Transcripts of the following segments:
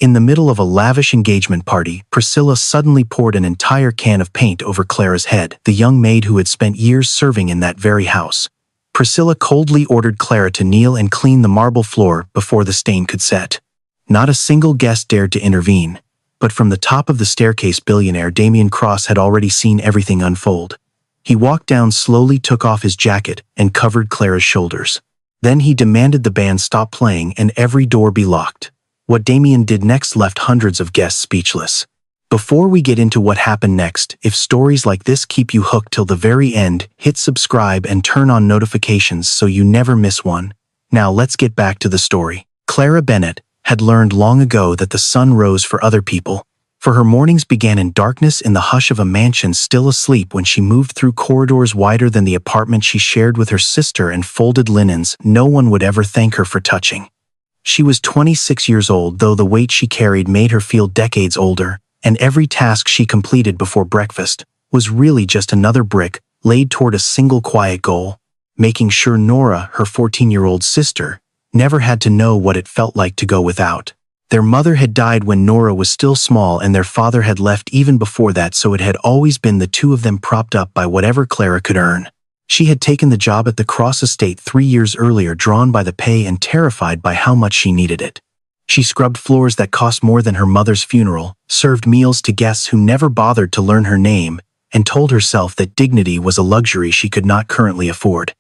In the middle of a lavish engagement party, Priscilla suddenly poured an entire can of paint over Clara's head, the young maid who had spent years serving in that very house. Priscilla coldly ordered Clara to kneel and clean the marble floor before the stain could set. Not a single guest dared to intervene, but from the top of the staircase, billionaire Damien had already seen everything unfold. He walked down slowly, took off his jacket, and covered Clara's shoulders. Then he demanded the band stop playing and every door be locked. What Damien did next left hundreds of guests speechless. Before we get into what happened next, if stories like this keep you hooked till the very end, hit subscribe and turn on notifications so you never miss one. Now let's get back to the story. Clara Bennett had learned long ago that the sun rose for other people, for her mornings began in darkness in the hush of a mansion still asleep when she moved through corridors wider than the apartment she shared with her sister and folded linens no one would ever thank her for touching. She was 26 years old, though the weight she carried made her feel decades older, and every task she completed before breakfast was really just another brick laid toward a single quiet goal: making sure Nora, her 14-year-old sister, never had to know what it felt like to go without. Their mother had died when Nora was still small, and their father had left even before that, so it had always been the two of them propped up by whatever Clara could earn. She had taken the job at the Cross estate 3 years earlier, drawn by the pay and terrified by how much she needed it. She scrubbed floors that cost more than her mother's funeral, served meals to guests who never bothered to learn her name, and told herself that dignity was a luxury she could not currently afford.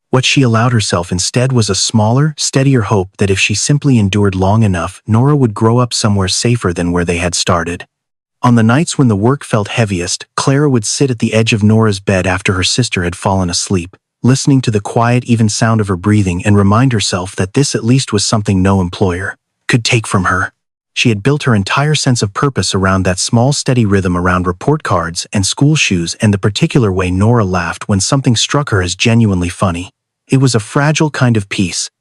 What she allowed herself instead was a smaller, steadier hope that if she simply endured long enough, Nora would grow up somewhere safer than where they had started. On the nights when the work felt heaviest, Clara would sit at the edge of Nora's bed after her sister had fallen asleep, listening to the quiet, even sound of her breathing, and remind herself that this at least was something no employer could take from her. She had built her entire sense of purpose around that small, steady rhythm, around report cards and school shoes and the particular way Nora laughed when something struck her as genuinely funny. It was a fragile kind of peace,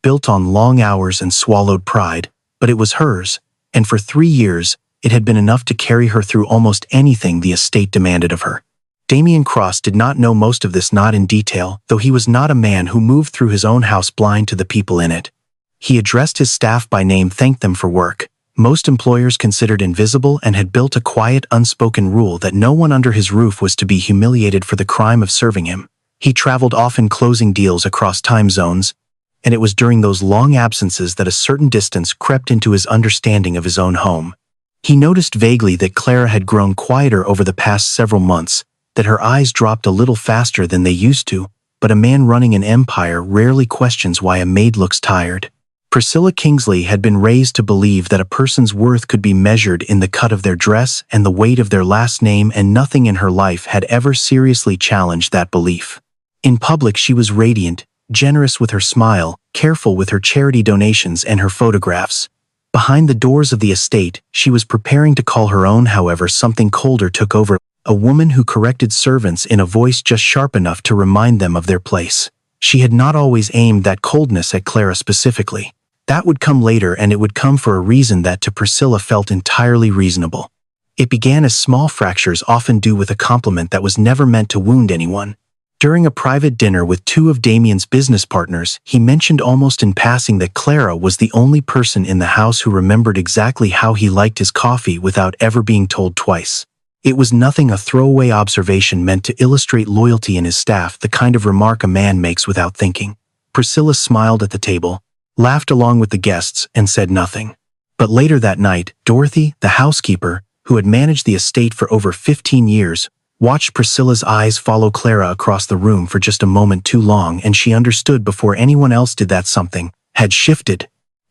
built on long hours and swallowed pride, but it was hers, and for 3 years, it had been enough to carry her through almost anything the estate demanded of her. Damien did not know most of this, not in detail, though he was not a man who moved through his own house blind to the people in it. He addressed his staff by name, thanked them for work most employers considered invisible, and had built a quiet, unspoken rule that no one under his roof was to be humiliated for the crime of serving him. He traveled often, closing deals across time zones, and it was during those long absences that a certain distance crept into his understanding of his own home. He noticed vaguely that Clara had grown quieter over the past several months, that her eyes dropped a little faster than they used to, but a man running an empire rarely questions why a maid looks tired. Priscilla Kingsley had been raised to believe that a person's worth could be measured in the cut of their dress and the weight of their last name, and nothing in her life had ever seriously challenged that belief. In public, she was radiant, generous with her smile, careful with her charity donations and her photographs. Behind the doors of the estate, she was preparing to call her own. However, something colder took over, a woman who corrected servants in a voice just sharp enough to remind them of their place. She had not always aimed that coldness at Clara specifically. That would come later, and it would come for a reason that to Priscilla felt entirely reasonable. It began as small fractures often do with a compliment that was never meant to wound anyone. During a private dinner with 2 of Damien's business partners, he mentioned almost in passing that Clara was the only person in the house who remembered exactly how he liked his coffee without ever being told twice. It was nothing, a throwaway observation meant to illustrate loyalty in his staff, the kind of remark a man makes without thinking. Priscilla smiled at the table, laughed along with the guests, and said nothing. But later that night, Dorothy, the housekeeper, who had managed the estate for over 15 years, watched Priscilla's eyes follow Clara across the room for just a moment too long, and she understood before anyone else did that something had shifted.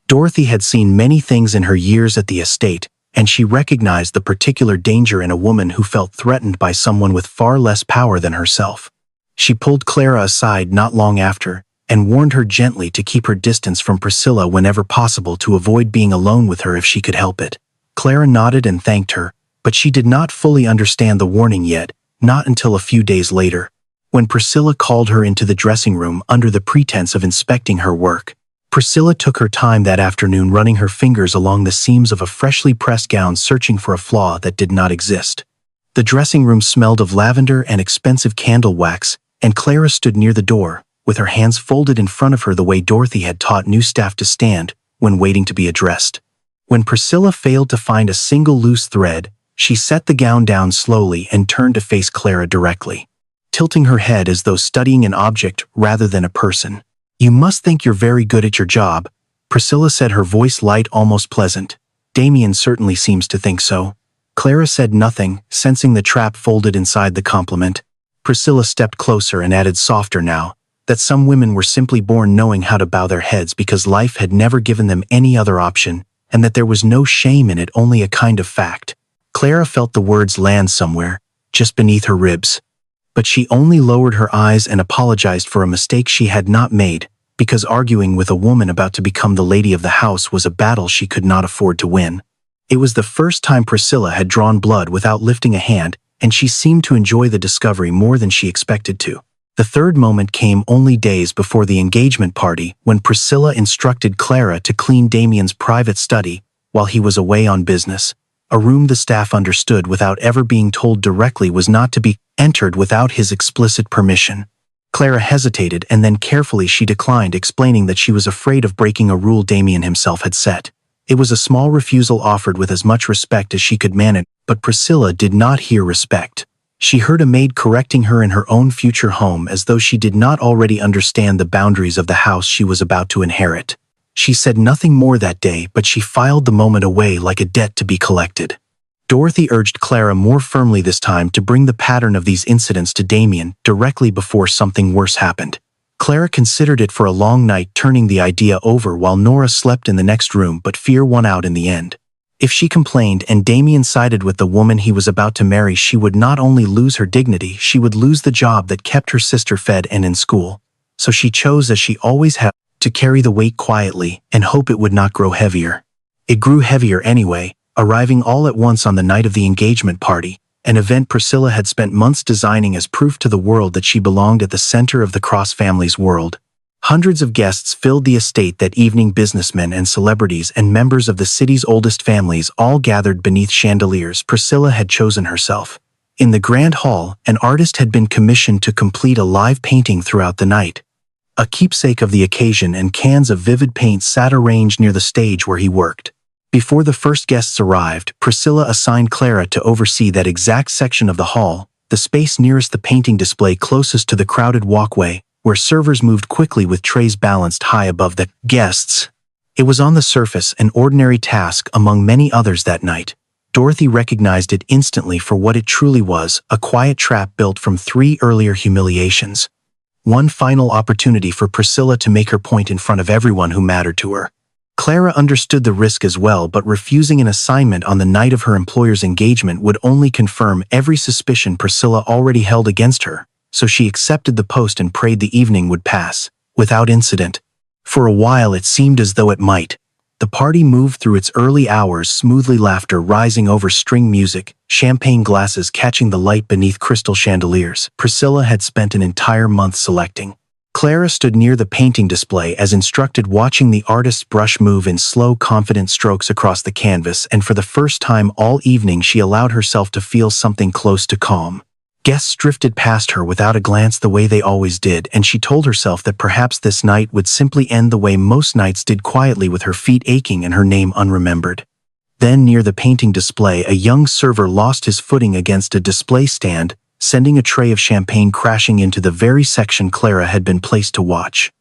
Dorothy had seen many things in her years at the estate, and she recognized the particular danger in a woman who felt threatened by someone with far less power than herself. She pulled Clara aside not long after, and warned her gently to keep her distance from Priscilla whenever possible, to avoid being alone with her if she could help it. Clara nodded and thanked her, but she did not fully understand the warning yet, not until a few days later, when Priscilla called her into the dressing room under the pretense of inspecting her work. Priscilla took her time that afternoon, running her fingers along the seams of a freshly pressed gown, searching for a flaw that did not exist. The dressing room smelled of lavender and expensive candle wax, and Clara stood near the door, with her hands folded in front of her the way Dorothy had taught new staff to stand when waiting to be addressed. When Priscilla failed to find a single loose thread, she set the gown down slowly and turned to face Clara directly, tilting her head as though studying an object rather than a person. "You must think you're very good at your job," Priscilla said, her voice light, almost pleasant. "Damien certainly seems to think so." Clara said nothing, sensing the trap folded inside the compliment. Priscilla stepped closer and added softer now, that some women were simply born knowing how to bow their heads because life had never given them any other option, and that there was no shame in it, only a kind of fact. Clara felt the words land somewhere, just beneath her ribs. But she only lowered her eyes and apologized for a mistake she had not made, because arguing with a woman about to become the lady of the house was a battle she could not afford to win. It was the first time Priscilla had drawn blood without lifting a hand, and she seemed to enjoy the discovery more than she expected to. The third moment came only days before the engagement party, when Priscilla instructed Clara to clean Damien's private study while he was away on business, a room the staff understood without ever being told directly was not to be entered without his explicit permission. Clara hesitated, and then carefully she declined, explaining that she was afraid of breaking a rule Damien himself had set. It was a small refusal offered with as much respect as she could manage, but Priscilla did not hear respect. She heard a maid correcting her in her own future home, as though she did not already understand the boundaries of the house she was about to inherit. She said nothing more that day, but she filed the moment away like a debt to be collected. Dorothy urged Clara more firmly this time to bring the pattern of these incidents to Damien directly before something worse happened. Clara considered it for a long night, turning the idea over while Nora slept in the next room, but fear won out in the end. If she complained and Damien sided with the woman he was about to marry, she would not only lose her dignity, she would lose the job that kept her sister fed and in school. So she chose, as she always had, to carry the weight quietly and hope it would not grow heavier. It grew heavier anyway, arriving all at once on the night of the engagement party, an event Priscilla had spent months designing as proof to the world that she belonged at the center of the Cross family's world. Hundreds of guests filled the estate that evening, businessmen and celebrities and members of the city's oldest families all gathered beneath chandeliers Priscilla had chosen herself. In the grand hall, an artist had been commissioned to complete a live painting throughout the night. A keepsake of the occasion, and cans of vivid paint sat arranged near the stage where he worked. Before the first guests arrived, Priscilla assigned Clara to oversee that exact section of the hall, the space nearest the painting display closest to the crowded walkway, where servers moved quickly with trays balanced high above the guests. It was on the surface an ordinary task among many others that night. Dorothy recognized it instantly for what it truly was, a quiet trap built from 3 earlier humiliations. One final opportunity for Priscilla to make her point in front of everyone who mattered to her. Clara understood the risk as well, but refusing an assignment on the night of her employer's engagement would only confirm every suspicion Priscilla already held against her, so she accepted the post and prayed the evening would pass, without incident. For a while it seemed as though it might. The party moved through its early hours smoothly, laughter rising over string music, champagne glasses catching the light beneath crystal chandeliers Priscilla had spent an entire month selecting. Clara stood near the painting display as instructed, watching the artist's brush move in slow, confident strokes across the canvas, and for the first time all evening she allowed herself to feel something close to calm. Guests drifted past her without a glance the way they always did, and she told herself that perhaps this night would simply end the way most nights did, quietly, with her feet aching and her name unremembered. Then near the painting display, a young server lost his footing against a display stand, sending a tray of champagne crashing into the very section Clara had been placed to watch.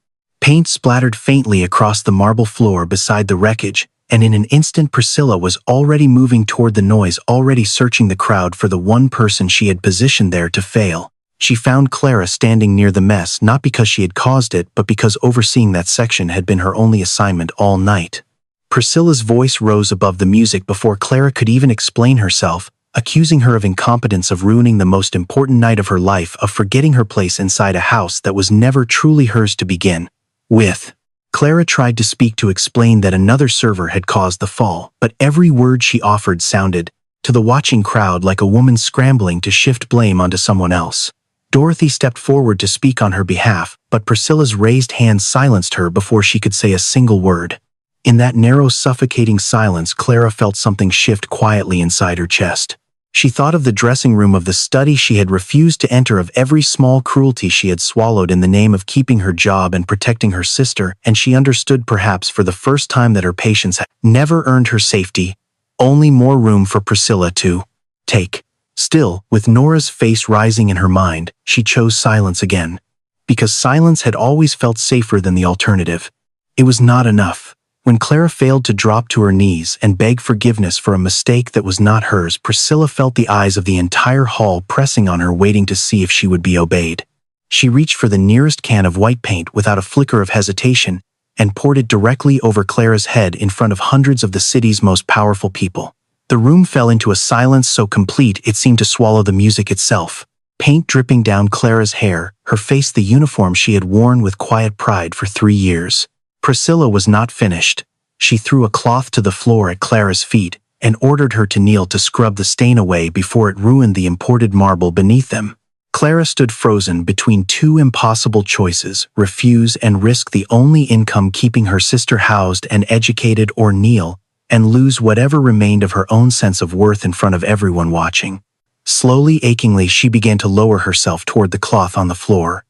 Paint splattered faintly across the marble floor beside the wreckage, and in an instant Priscilla was already moving toward the noise, already searching the crowd for the one person she had positioned there to fail. She found Clara standing near the mess, not because she had caused it, but because overseeing that section had been her only assignment all night. Priscilla's voice rose above the music before Clara could even explain herself, accusing her of incompetence, of ruining the most important night of her life, of forgetting her place inside a house that was never truly hers to begin with. Clara tried to speak, to explain that another server had caused the fall, but every word she offered sounded, to the watching crowd, like a woman scrambling to shift blame onto someone else. Dorothy stepped forward to speak on her behalf, but Priscilla's raised hand silenced her before she could say a single word. In that narrow, suffocating silence, Clara felt something shift quietly inside her chest. She thought of the dressing room of the study she had refused to enter, of every small cruelty she had swallowed in the name of keeping her job and protecting her sister, and she understood perhaps for the first time that her patience had never earned her safety, only more room for Priscilla to take. Still, with Nora's face rising in her mind, she chose silence again. Because silence had always felt safer than the alternative. It was not enough. When Clara failed to drop to her knees and beg forgiveness for a mistake that was not hers, Priscilla felt the eyes of the entire hall pressing on her, waiting to see if she would be obeyed. She reached for the nearest can of white paint without a flicker of hesitation and poured it directly over Clara's head in front of hundreds of the city's most powerful people. The room fell into a silence so complete it seemed to swallow the music itself. Paint dripping down Clara's hair, her face the uniform she had worn with quiet pride for 3 years. Priscilla was not finished. She threw a cloth to the floor at Clara's feet and ordered her to kneel to scrub the stain away before it ruined the imported marble beneath them. Clara stood frozen between two impossible choices: refuse and risk the only income keeping her sister housed and educated, or kneel and lose whatever remained of her own sense of worth in front of everyone watching. Slowly, achingly, she began to lower herself toward the cloth on the floor.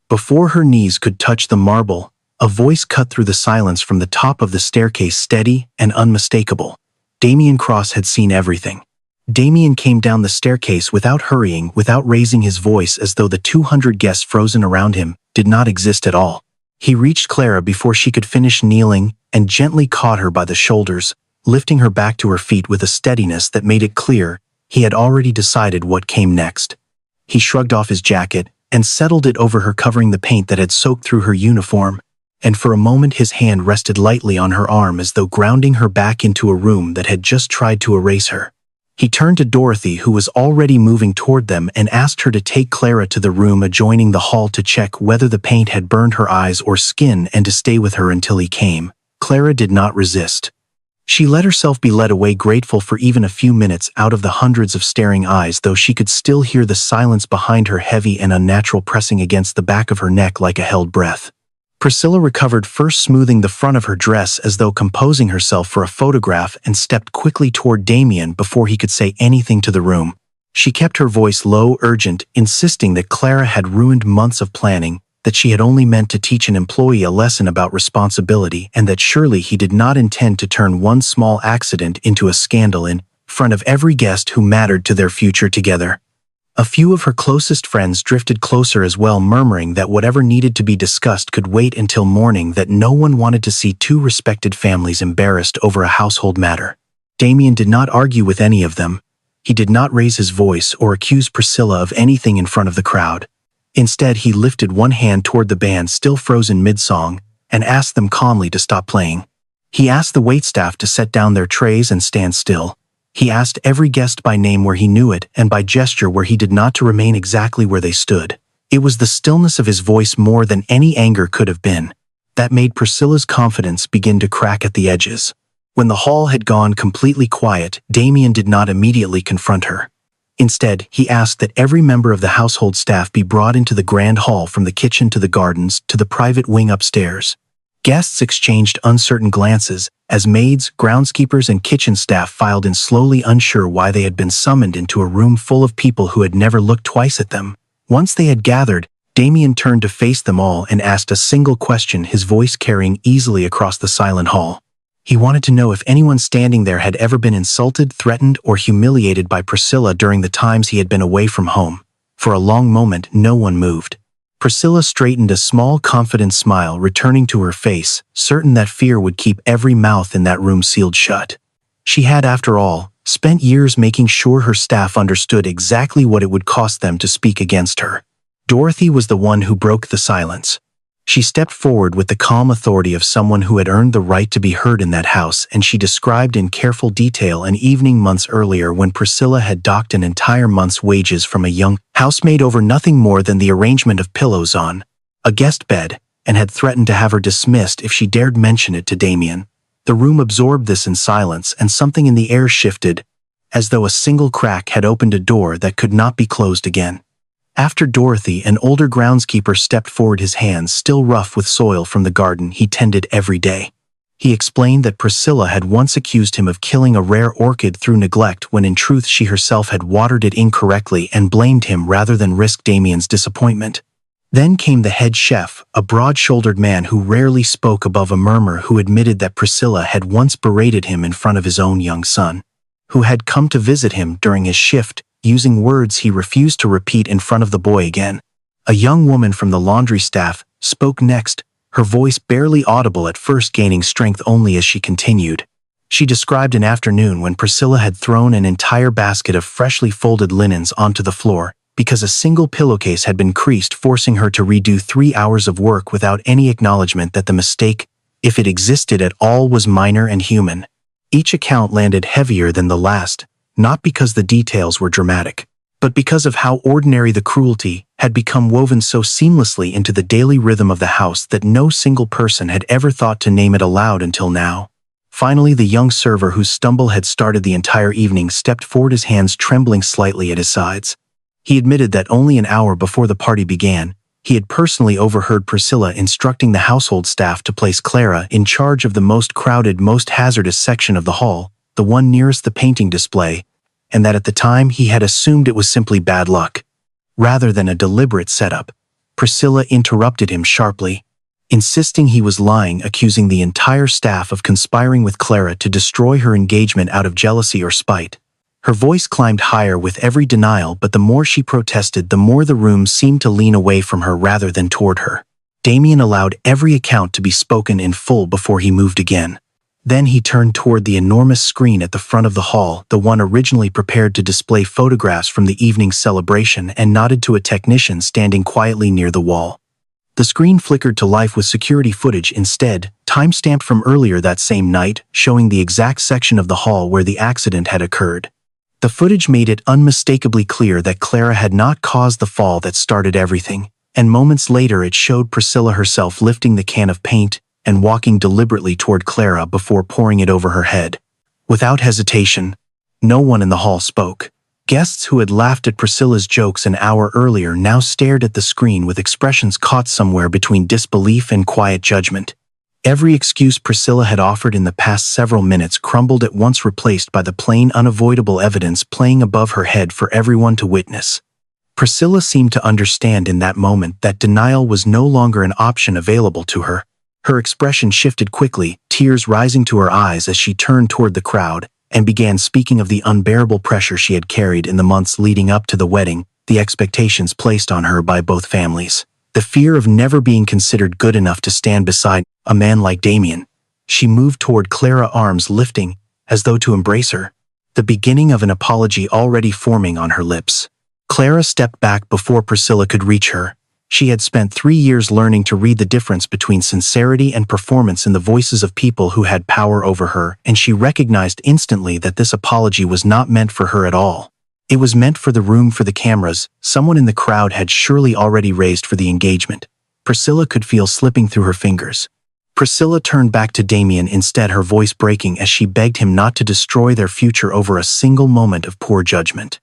Before her knees could touch the marble, a voice cut through the silence from the top of the staircase, steady and unmistakable. Damien Cross had seen everything. Damien came down the staircase without hurrying, without raising his voice, as though the 200 guests frozen around him did not exist at all. He reached Clara before she could finish kneeling and gently caught her by the shoulders, lifting her back to her feet with a steadiness that made it clear he had already decided what came next. He shrugged off his jacket and settled it over her, covering the paint that had soaked through her uniform, and for a moment his hand rested lightly on her arm, as though grounding her back into a room that had just tried to erase her. He turned to Dorothy, who was already moving toward them, and asked her to take Clara to the room adjoining the hall to check whether the paint had burned her eyes or skin, and to stay with her until he came. Clara did not resist. She let herself be led away, grateful for even a few minutes out of the hundreds of staring eyes, though she could still hear the silence behind her, heavy and unnatural, pressing against the back of her neck like a held breath. Priscilla recovered first, smoothing the front of her dress as though composing herself for a photograph, and stepped quickly toward Damien before he could say anything to the room. She kept her voice low, urgent, insisting that Clara had ruined months of planning, that she had only meant to teach an employee a lesson about responsibility, and that surely he did not intend to turn one small accident into a scandal in front of every guest who mattered to their future together. A few of her closest friends drifted closer as well, murmuring that whatever needed to be discussed could wait until morning, that no one wanted to see two respected families embarrassed over a household matter. Damien did not argue with any of them. He did not raise his voice or accuse Priscilla of anything in front of the crowd. Instead, he lifted one hand toward the band still frozen mid-song and asked them calmly to stop playing. He asked the waitstaff to set down their trays and stand still. He asked every guest by name where he knew it, and by gesture where he did not, to remain exactly where they stood. It was the stillness of his voice, more than any anger could have been, that made Priscilla's confidence begin to crack at the edges. When the hall had gone completely quiet, Damien did not immediately confront her. Instead, he asked that every member of the household staff be brought into the grand hall, from the kitchen to the gardens to the private wing upstairs. Guests exchanged uncertain glances as maids, groundskeepers, and kitchen staff filed in slowly, unsure why they had been summoned into a room full of people who had never looked twice at them. Once they had gathered, Damien turned to face them all and asked a single question, his voice carrying easily across the silent hall. He wanted to know if anyone standing there had ever been insulted, threatened, or humiliated by Priscilla during the times he had been away from home. For a long moment, no one moved. Priscilla straightened, a small, confident smile returning to her face, certain that fear would keep every mouth in that room sealed shut. She had, after all, spent years making sure her staff understood exactly what it would cost them to speak against her. Dorothy was the one who broke the silence. She stepped forward with the calm authority of someone who had earned the right to be heard in that house, and she described in careful detail an evening months earlier when Priscilla had docked an entire month's wages from a young housemaid over nothing more than the arrangement of pillows on a guest bed, and had threatened to have her dismissed if she dared mention it to Damien. The room absorbed this in silence, and something in the air shifted, as though a single crack had opened a door that could not be closed again. After Dorothy, an older groundskeeper stepped forward, his hands still rough with soil from the garden he tended every day. He explained that Priscilla had once accused him of killing a rare orchid through neglect when in truth she herself had watered it incorrectly and blamed him rather than risk Damien's disappointment. Then came the head chef, a broad-shouldered man who rarely spoke above a murmur, who admitted that Priscilla had once berated him in front of his own young son, who had come to visit him during his shift, using words he refused to repeat in front of the boy again. A young woman from the laundry staff spoke next, her voice barely audible at first, gaining strength only as she continued. She described an afternoon when Priscilla had thrown an entire basket of freshly folded linens onto the floor because a single pillowcase had been creased, forcing her to redo 3 hours of work without any acknowledgement that the mistake, if it existed at all, was minor and human. Each account landed heavier than the last, not because the details were dramatic, but because of how ordinary the cruelty had become, woven so seamlessly into the daily rhythm of the house that no single person had ever thought to name it aloud until now. Finally, the young server whose stumble had started the entire evening stepped forward, his hands trembling slightly at his sides. He admitted that only an hour before the party began, he had personally overheard Priscilla instructing the household staff to place Clara in charge of the most crowded, most hazardous section of the hall, the one nearest the painting display, and that at the time he had assumed it was simply bad luck, rather than a deliberate setup. Priscilla interrupted him sharply, insisting he was lying, accusing the entire staff of conspiring with Clara to destroy her engagement out of jealousy or spite. Her voice climbed higher with every denial, but the more she protested, the more the room seemed to lean away from her rather than toward her. Damien allowed every account to be spoken in full before he moved again. Then he turned toward the enormous screen at the front of the hall, the one originally prepared to display photographs from the evening's celebration, and nodded to a technician standing quietly near the wall. The screen flickered to life with security footage instead, time-stamped from earlier that same night, showing the exact section of the hall where the accident had occurred. The footage made it unmistakably clear that Clara had not caused the fall that started everything, and moments later it showed Priscilla herself lifting the can of paint and walking deliberately toward Clara before pouring it over her head. Without hesitation, no one in the hall spoke. Guests who had laughed at Priscilla's jokes an hour earlier now stared at the screen with expressions caught somewhere between disbelief and quiet judgment. Every excuse Priscilla had offered in the past several minutes crumbled at once, replaced by the plain, unavoidable evidence playing above her head for everyone to witness. Priscilla seemed to understand in that moment that denial was no longer an option available to her. Her expression shifted quickly, tears rising to her eyes as she turned toward the crowd and began speaking of the unbearable pressure she had carried in the months leading up to the wedding, the expectations placed on her by both families, the fear of never being considered good enough to stand beside a man like Damien. She moved toward Clara, arms lifting, as though to embrace her, the beginning of an apology already forming on her lips. Clara stepped back before Priscilla could reach her. She had spent 3 years learning to read the difference between sincerity and performance in the voices of people who had power over her, and she recognized instantly that this apology was not meant for her at all. It was meant for the room, for the cameras. Someone in the crowd had surely already raised for the engagement. Priscilla could feel slipping through her fingers. Priscilla turned back to Damien instead, her voice breaking as she begged him not to destroy their future over a single moment of poor judgment.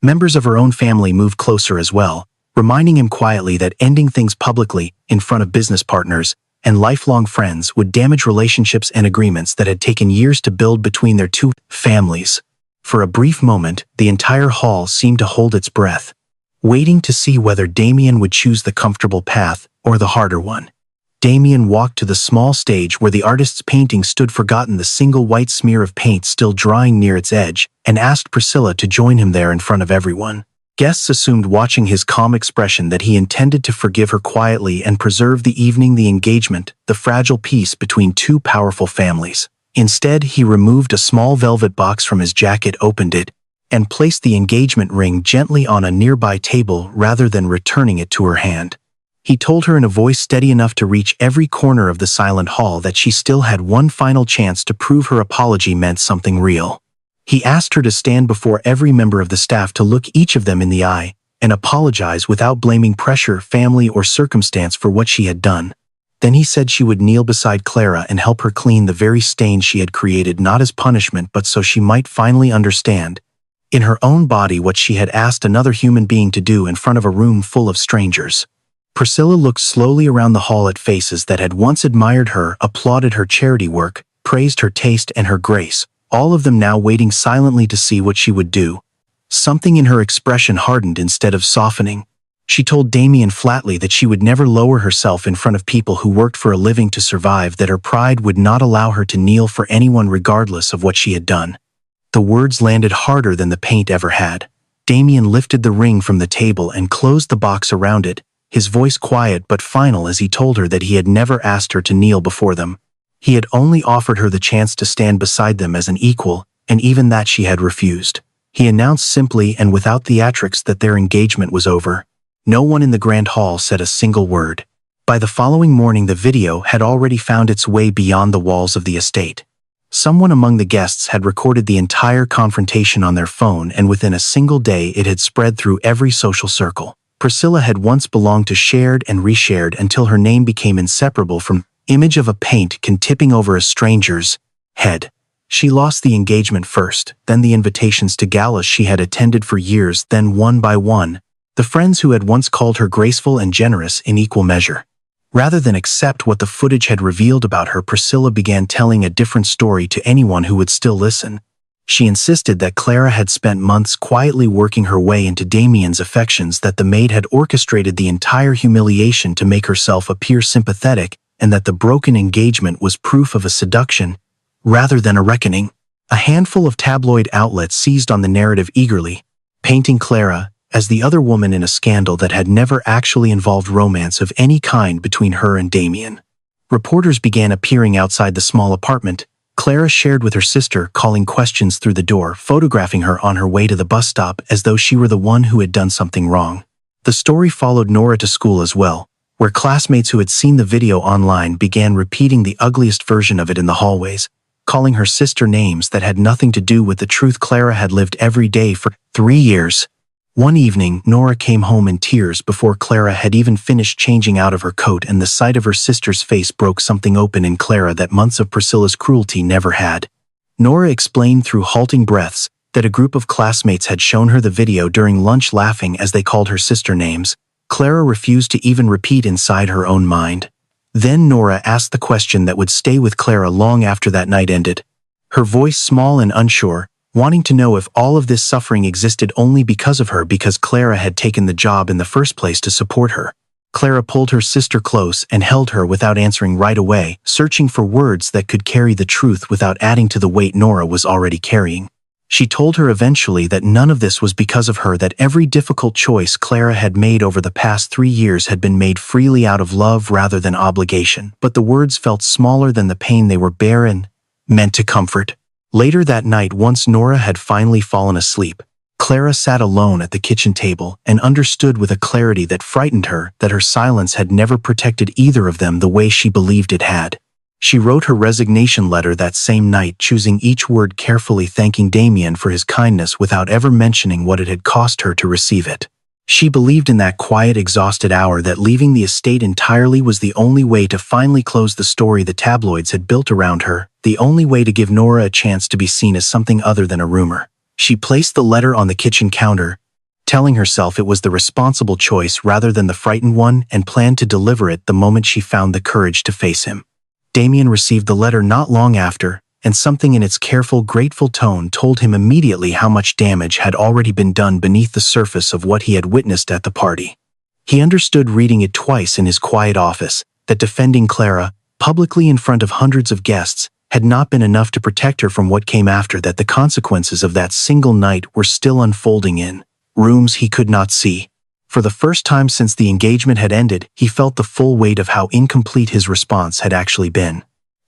Members of her own family moved closer as well, reminding him quietly that ending things publicly, in front of business partners and lifelong friends, would damage relationships and agreements that had taken years to build between their two families. For a brief moment, the entire hall seemed to hold its breath, waiting to see whether Damien would choose the comfortable path or the harder one. Damien walked to the small stage where the artist's painting stood, forgotten, the single white smear of paint still drying near its edge, and asked Priscilla to join him there in front of everyone. Guests assumed, watching his calm expression, that he intended to forgive her quietly and preserve the evening, the engagement, the fragile peace between two powerful families. Instead, he removed a small velvet box from his jacket, opened it, and placed the engagement ring gently on a nearby table rather than returning it to her hand. He told her in a voice steady enough to reach every corner of the silent hall that she still had one final chance to prove her apology meant something real. He asked her to stand before every member of the staff, to look each of them in the eye, and apologize without blaming pressure, family, or circumstance for what she had done. Then he said she would kneel beside Clara and help her clean the very stain she had created, not as punishment but so she might finally understand, in her own body, what she had asked another human being to do in front of a room full of strangers. Priscilla looked slowly around the hall at faces that had once admired her, applauded her charity work, praised her taste and her grace, all of them now waiting silently to see what she would do. Something in her expression hardened instead of softening. She told Damien flatly that she would never lower herself in front of people who worked for a living to survive, that her pride would not allow her to kneel for anyone regardless of what she had done. The words landed harder than the paint ever had. Damien lifted the ring from the table and closed the box around it, his voice quiet but final as he told her that he had never asked her to kneel before them. He had only offered her the chance to stand beside them as an equal, and even that she had refused. He announced simply and without theatrics that their engagement was over. No one in the grand hall said a single word. By the following morning, the video had already found its way beyond the walls of the estate. Someone among the guests had recorded the entire confrontation on their phone, and within a single day it had spread through every social circle. Priscilla had once belonged to shared and reshared until her name became inseparable from image of a paint can tipping over a stranger's head. She lost the engagement first, then the invitations to galas she had attended for years, then one by one, the friends who had once called her graceful and generous in equal measure. Rather than accept what the footage had revealed about her, Priscilla began telling a different story to anyone who would still listen. She insisted that Clara had spent months quietly working her way into Damien's affections, that the maid had orchestrated the entire humiliation to make herself appear sympathetic, and that the broken engagement was proof of a seduction, rather than a reckoning. A handful of tabloid outlets seized on the narrative eagerly, painting Clara as the other woman in a scandal that had never actually involved romance of any kind between her and Damien. Reporters began appearing outside the small apartment. Clara shared with her sister, calling questions through the door, photographing her on her way to the bus stop as though she were the one who had done something wrong. The story followed Nora to school as well, where classmates who had seen the video online began repeating the ugliest version of it in the hallways, calling her sister names that had nothing to do with the truth. Clara had lived every day for 3 years. One evening, Nora came home in tears before Clara had even finished changing out of her coat, and the sight of her sister's face broke something open in Clara that months of Priscilla's cruelty never had. Nora explained through halting breaths that a group of classmates had shown her the video during lunch, laughing as they called her sister names. Clara refused to even repeat inside her own mind. Then Nora asked the question that would stay with Clara long after that night ended. Her voice small and unsure, wanting to know if all of this suffering existed only because of her, because Clara had taken the job in the first place to support her. Clara pulled her sister close and held her without answering right away, searching for words that could carry the truth without adding to the weight Nora was already carrying. She told her eventually that none of this was because of her, that every difficult choice Clara had made over the past 3 years had been made freely out of love rather than obligation. But the words felt smaller than the pain they were bare and meant to comfort. Later that night, once Nora had finally fallen asleep, Clara sat alone at the kitchen table and understood with a clarity that frightened her that her silence had never protected either of them the way she believed it had. She wrote her resignation letter that same night, choosing each word carefully, thanking Damien for his kindness without ever mentioning what it had cost her to receive it. She believed in that quiet, exhausted hour that leaving the estate entirely was the only way to finally close the story the tabloids had built around her, the only way to give Nora a chance to be seen as something other than a rumor. She placed the letter on the kitchen counter, telling herself it was the responsible choice rather than the frightened one, and planned to deliver it the moment she found the courage to face him. Damien received the letter not long after, and something in its careful, grateful tone told him immediately how much damage had already been done beneath the surface of what he had witnessed at the party. He understood, reading it twice in his quiet office, that defending Clara, publicly in front of hundreds of guests, had not been enough to protect her from what came after, that the consequences of that single night were still unfolding in rooms he could not see. For the first time since the engagement had ended, he felt the full weight of how incomplete his response had actually been.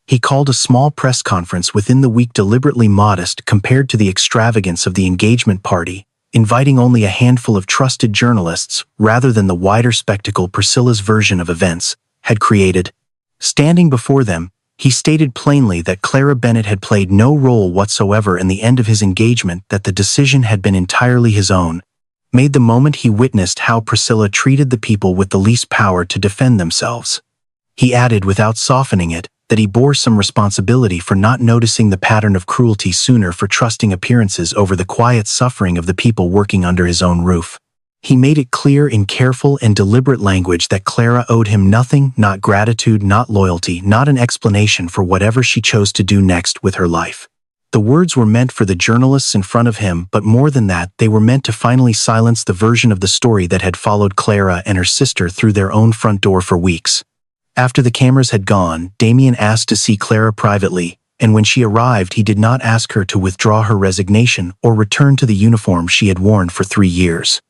He called a small press conference within the week, deliberately modest compared to the extravagance of the engagement party, inviting only a handful of trusted journalists rather than the wider spectacle Priscilla's version of events had created. Standing before them, he stated plainly that Clara Bennett had played no role whatsoever in the end of his engagement, that the decision had been entirely his own, made the moment he witnessed how Priscilla treated the people with the least power to defend themselves. He added, without softening it, that he bore some responsibility for not noticing the pattern of cruelty sooner, for trusting appearances over the quiet suffering of the people working under his own roof. He made it clear in careful and deliberate language that Clara owed him nothing, not gratitude, not loyalty, not an explanation for whatever she chose to do next with her life. The words were meant for the journalists in front of him, but more than that, they were meant to finally silence the version of the story that had followed Clara and her sister through their own front door for weeks. After the cameras had gone, Damien asked to see Clara privately, and when she arrived, he did not ask her to withdraw her resignation or return to the uniform she had worn for 3 years.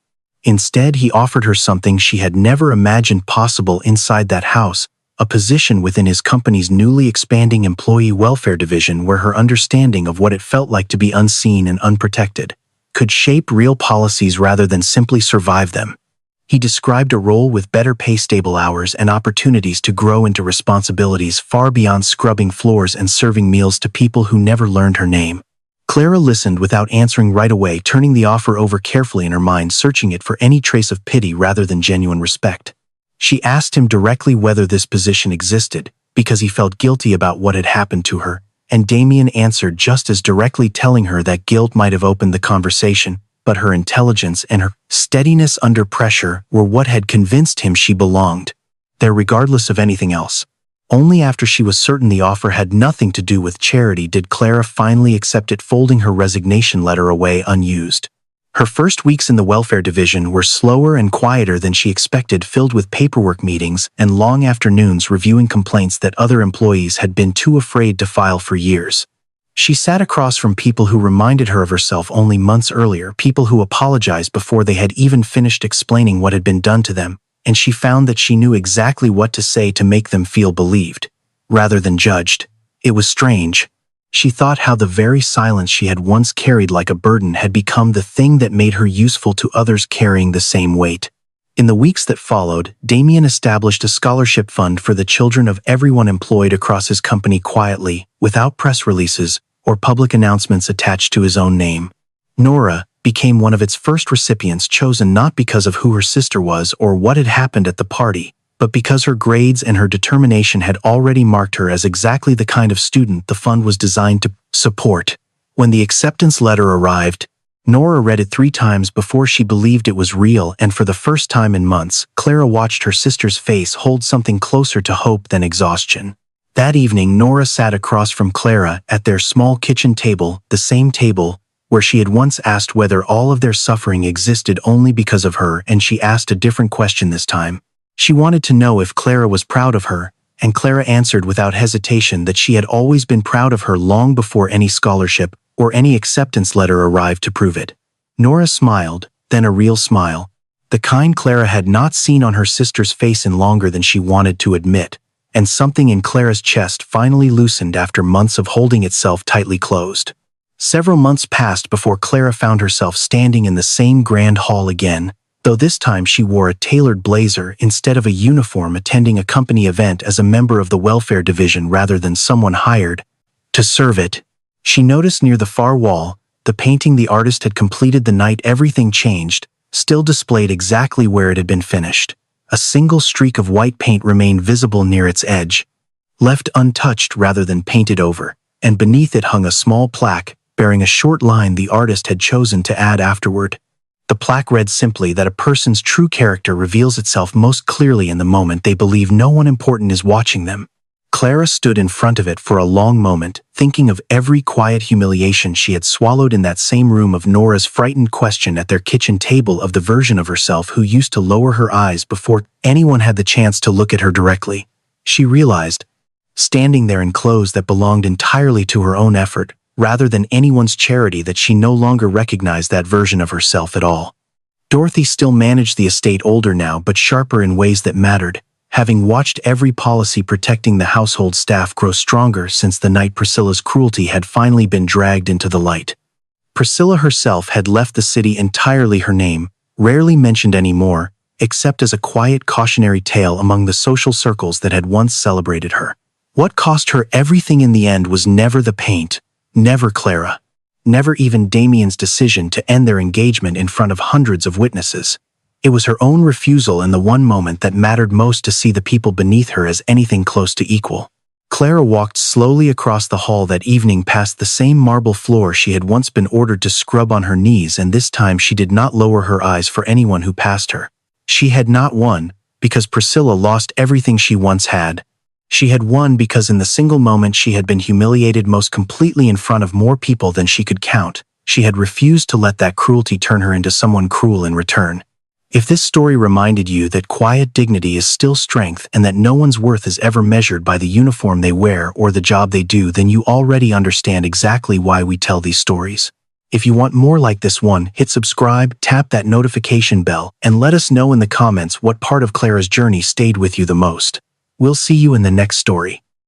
Instead, he offered her something she had never imagined possible inside that house, a position within his company's newly expanding employee welfare division where her understanding of what it felt like to be unseen and unprotected could shape real policies rather than simply survive them. He described a role with better pay, stable hours, and opportunities to grow into responsibilities far beyond scrubbing floors and serving meals to people who never learned her name. Clara listened without answering right away, turning the offer over carefully in her mind, searching it for any trace of pity rather than genuine respect. She asked him directly whether this position existed, because he felt guilty about what had happened to her, and Damien answered just as directly, telling her that guilt might have opened the conversation, but her intelligence and her steadiness under pressure were what had convinced him she belonged there regardless of anything else. Only after she was certain the offer had nothing to do with charity did Clara finally accept it, folding her resignation letter away unused. Her first weeks in the welfare division were slower and quieter than she expected, filled with paperwork meetings and long afternoons reviewing complaints that other employees had been too afraid to file for years. She sat across from people who reminded her of herself only months earlier, people who apologized before they had even finished explaining what had been done to them, and she found that she knew exactly what to say to make them feel believed, rather than judged. It was strange. She thought how the very silence she had once carried like a burden had become the thing that made her useful to others carrying the same weight. In the weeks that followed, Damien established a scholarship fund for the children of everyone employed across his company quietly, without press releases or public announcements attached to his own name. Nora became one of its first recipients, chosen not because of who her sister was or what had happened at the party, but because her grades and her determination had already marked her as exactly the kind of student the fund was designed to support. When the acceptance letter arrived, Nora read it 3 times before she believed it was real, and for the first time in months, Clara watched her sister's face hold something closer to hope than exhaustion. That evening, Nora sat across from Clara at their small kitchen table, the same table where she had once asked whether all of their suffering existed only because of her, and she asked a different question this time. She wanted to know if Clara was proud of her, and Clara answered without hesitation that she had always been proud of her long before any scholarship or any acceptance letter arrived to prove it. Nora smiled, then a real smile, the kind Clara had not seen on her sister's face in longer than she wanted to admit, and something in Clara's chest finally loosened after months of holding itself tightly closed. Several months passed before Clara found herself standing in the same grand hall again, though this time she wore a tailored blazer instead of a uniform, attending a company event as a member of the welfare division rather than someone hired to serve it. She noticed near the far wall, the painting the artist had completed the night everything changed, still displayed exactly where it had been finished. A single streak of white paint remained visible near its edge, left untouched rather than painted over, and beneath it hung a small plaque bearing a short line the artist had chosen to add afterward. The plaque read simply that a person's true character reveals itself most clearly in the moment they believe no one important is watching them. Clara stood in front of it for a long moment, thinking of every quiet humiliation she had swallowed in that same room, of Nora's frightened question at their kitchen table, of the version of herself who used to lower her eyes before anyone had the chance to look at her directly. She realized, standing there in clothes that belonged entirely to her own effort, rather than anyone's charity, that she no longer recognized that version of herself at all. Dorothy still managed the estate, older now but sharper in ways that mattered, having watched every policy protecting the household staff grow stronger since the night Priscilla's cruelty had finally been dragged into the light. Priscilla herself had left the city entirely, her name rarely mentioned anymore, except as a quiet cautionary tale among the social circles that had once celebrated her. What cost her everything in the end was never the paint, never Clara, never even Damien's decision to end their engagement in front of hundreds of witnesses. It was her own refusal in the one moment that mattered most to see the people beneath her as anything close to equal. Clara walked slowly across the hall that evening past the same marble floor she had once been ordered to scrub on her knees, and this time she did not lower her eyes for anyone who passed her. She had not won, because Priscilla lost everything she once had. She had won because in the single moment she had been humiliated most completely in front of more people than she could count. She had refused to let that cruelty turn her into someone cruel in return. If this story reminded you that quiet dignity is still strength and that no one's worth is ever measured by the uniform they wear or the job they do, then you already understand exactly why we tell these stories. If you want more like this one, hit subscribe, tap that notification bell, and let us know in the comments what part of Clara's journey stayed with you the most. We'll see you in the next story.